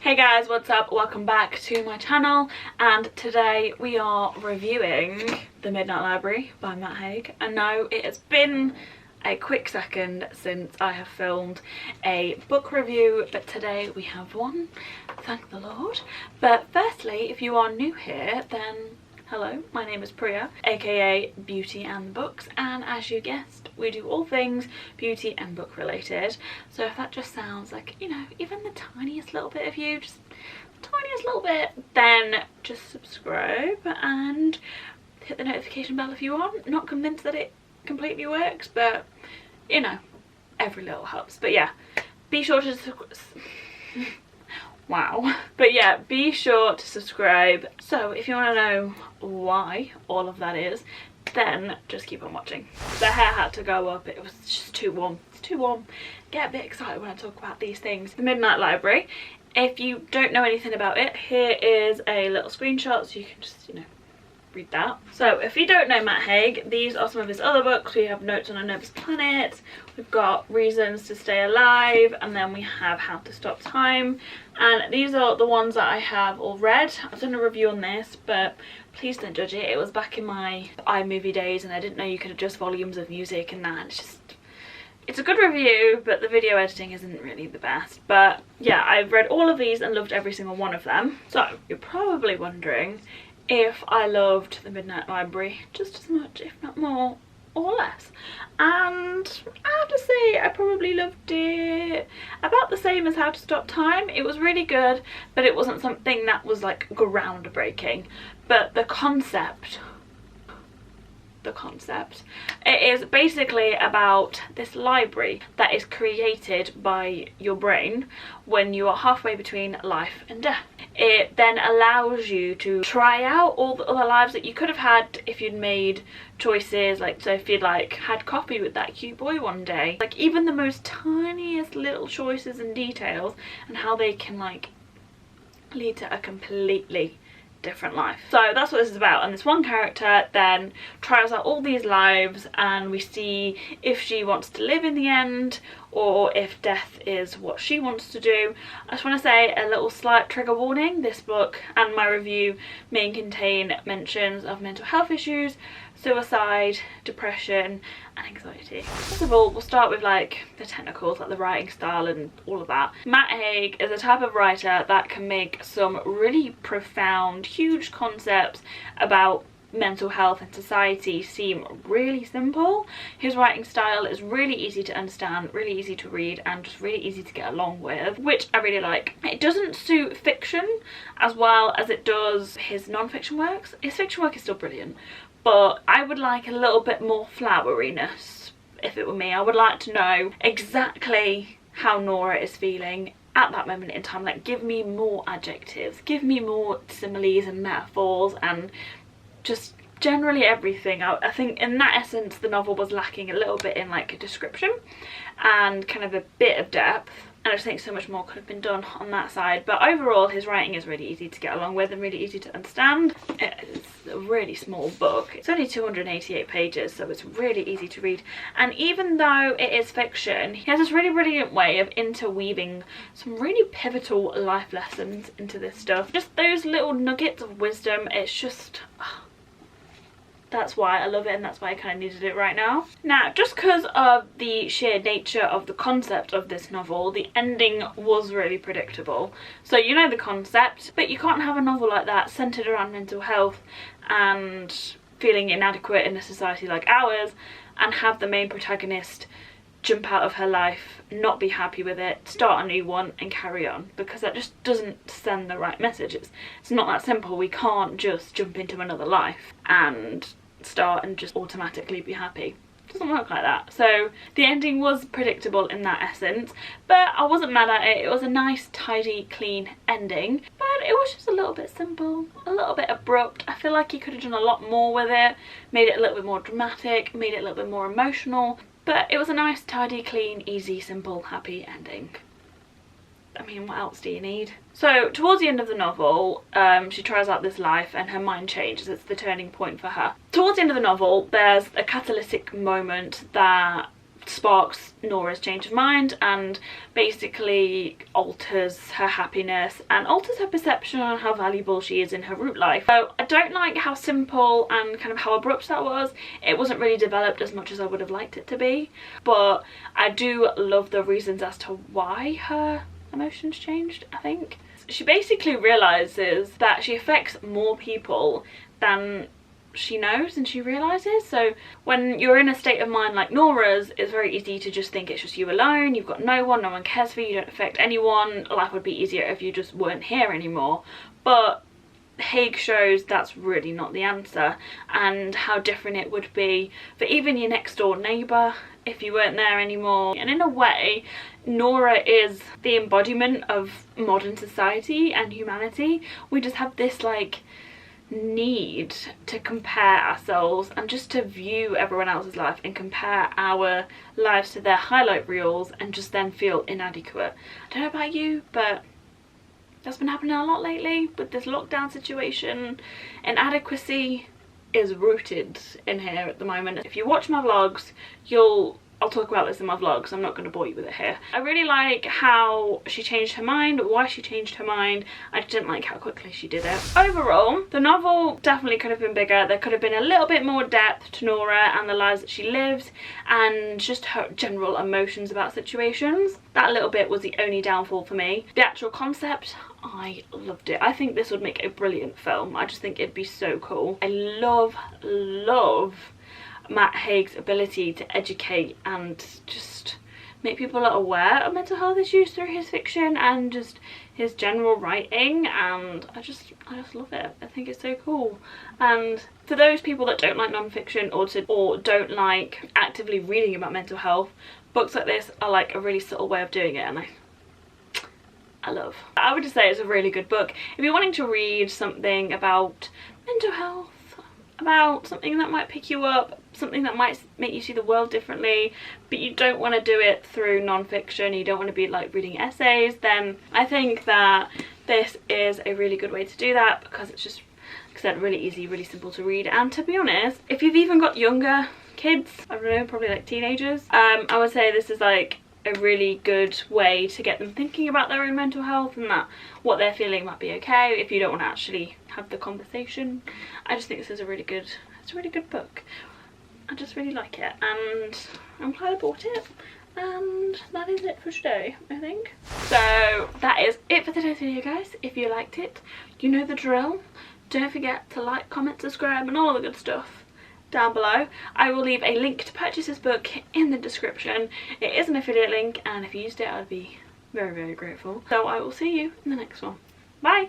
Hey guys, what's up? Welcome back to my channel, and today we are reviewing The Midnight Library by Matt Haig. And no, it has been a quick second since I have filmed a book review, but today we have one, thank the Lord. But firstly, if you are new here, then hello, my name is Priya, aka Beauty and Books, and as you guessed, we do all things beauty and book related. So if that just sounds like, you know, even the tiniest little bit of you, just the tiniest little bit, then just subscribe and hit the notification bell if you want. Not convinced that it completely works, but you know, every little helps. But yeah, be sure to wow. But yeah, be sure to subscribe. So if you want to know why all of that is, then just keep on watching. The hair had to go up, it was just too warm. It's too warm. Get a bit excited when I talk about these things. The Midnight Library. If you don't know anything about it, here is a little screenshot so you can just, you know, read that. So if you don't know Matt Haig, these are some of his other books. We have Notes on a Nervous Planet, we've got Reasons to Stay Alive, and then we have How to Stop Time. And these are the ones that I have all read. I've done a review on this, but please don't judge it. It was back in my iMovie days and I didn't know you could adjust volumes of music and that. It's a good review, but the video editing isn't really the best. But yeah, I've read all of these and loved every single one of them. So you're probably wondering if I loved The Midnight Library just as much, if not more or less. And I have to say I probably loved it about the same as How to Stop Time. It was really good, but it wasn't something that was like groundbreaking. But the concept, it is basically about this library that is created by your brain when you are halfway between life and death. It then allows you to try out all the other lives that you could have had if you'd made choices, like so if you'd like had coffee with that cute boy one day, like even the most tiniest little choices and details and how they can like lead to a completely different life. So that's what this is about, and this one character then tries out all these lives and we see if she wants to live in the end or if death is what she wants to do. I just want to say a little slight trigger warning: this book and my review may contain mentions of mental health issues, suicide, depression and anxiety. First of all, we'll start with like the technicals, like the writing style and all of that. Matt Haig is a type of writer that can make some really profound, huge concepts about mental health and society seem really simple. His writing style is really easy to understand, really easy to read, and just really easy to get along with, which I really like. It doesn't suit fiction as well as it does his non-fiction works. His fiction work is still brilliant, but I would like a little bit more floweriness. If it were me, I would like to know exactly how Nora is feeling at that moment in time. Like, give me more adjectives, give me more similes and metaphors and just generally everything. I think in that essence the novel was lacking a little bit in like a description and kind of a bit of depth, and I just think so much more could have been done on that side. But overall his writing is really easy to get along with and really easy to understand. It's a really small book. It's only 288 pages, so it's really easy to read, and even though it is fiction, he has this really brilliant way of interweaving some really pivotal life lessons into this stuff. Just those little nuggets of wisdom. It's just that's why I love it, and that's why I kind of needed it right now. Now, just because of the sheer nature of the concept of this novel, the ending was really predictable. So you know the concept, but you can't have a novel like that centered around mental health and feeling inadequate in a society like ours and have the main protagonist jump out of her life, not be happy with it, start a new one and carry on, because that just doesn't send the right message. It's not that simple. We can't just jump into another life and start and just automatically be happy. It doesn't work like that. So the ending was predictable in that essence, but I wasn't mad at it. It was a nice, tidy, clean ending, but it was just a little bit simple, a little bit abrupt. I feel like he could have done a lot more with it, made it a little bit more dramatic, made it a little bit more emotional. But it was a nice, tidy, clean, easy, simple, happy ending. I mean, what else do you need? So towards the end of the novel, she tries out this life and her mind changes. It's the turning point for her. Towards the end of the novel, there's a catalytic moment that sparks Nora's change of mind and basically alters her happiness and alters her perception on how valuable she is in her root life. So I don't like how simple and kind of how abrupt that was. It wasn't really developed as much as I would have liked it to be, but I do love the reasons as to why her emotions changed. I think she basically realizes that she affects more people than she knows and she realizes. So when you're in a state of mind like Nora's, it's very easy to just think it's just you alone, you've got no one cares for you, you don't affect anyone, life would be easier if you just weren't here anymore. But Haig shows that's really not the answer, and how different it would be for even your next door neighbour if you weren't there anymore. And in a way, Nora is the embodiment of modern society and humanity. We just have this like need to compare ourselves and just to view everyone else's life and compare our lives to their highlight reels and just then feel inadequate. I don't know about you, but that's been happening a lot lately with this lockdown situation. Inadequacy is rooted in here at the moment. If you watch my vlogs, I'll talk about this in my vlogs, I'm not going to bore you with it here. I really like how she changed her mind, why she changed her mind. I just didn't like how quickly she did it. Overall, the novel definitely could have been bigger. There could have been a little bit more depth to Nora and the lives that she lives and just her general emotions about situations. That little bit was the only downfall for me. The actual concept, I loved it. I think this would make a brilliant film. I just think it'd be so cool. I love Matt Haig's ability to educate and just make people aware of mental health issues through his fiction and just his general writing, and I just love it. I think it's so cool. And for those people that don't like non-fiction or don't like actively reading about mental health, books like this are like a really subtle way of doing it, and I love. I would just say it's a really good book. If you're wanting to read something about mental health, about something that might pick you up, something that might make you see the world differently, but you don't want to do it through non-fiction, you don't want to be like reading essays, then I think that this is a really good way to do that, because it's just, like I said, really easy, really simple to read. And to be honest, if you've even got younger kids, I don't know, probably like teenagers, I would say this is like a really good way to get them thinking about their own mental health and that what they're feeling might be okay if you don't want to actually have the conversation. I just think this is a really good book. I just really like it, and I'm glad I bought it. And that is it for today, I think. So that is it for today's video, guys. If you liked it, you know the drill. Don't forget to like, comment, subscribe and all the good stuff down below. I will leave a link to purchase this book in the description. It is an affiliate link, and if you used it, I'd be very, very grateful. So I will see you in the next one. Bye!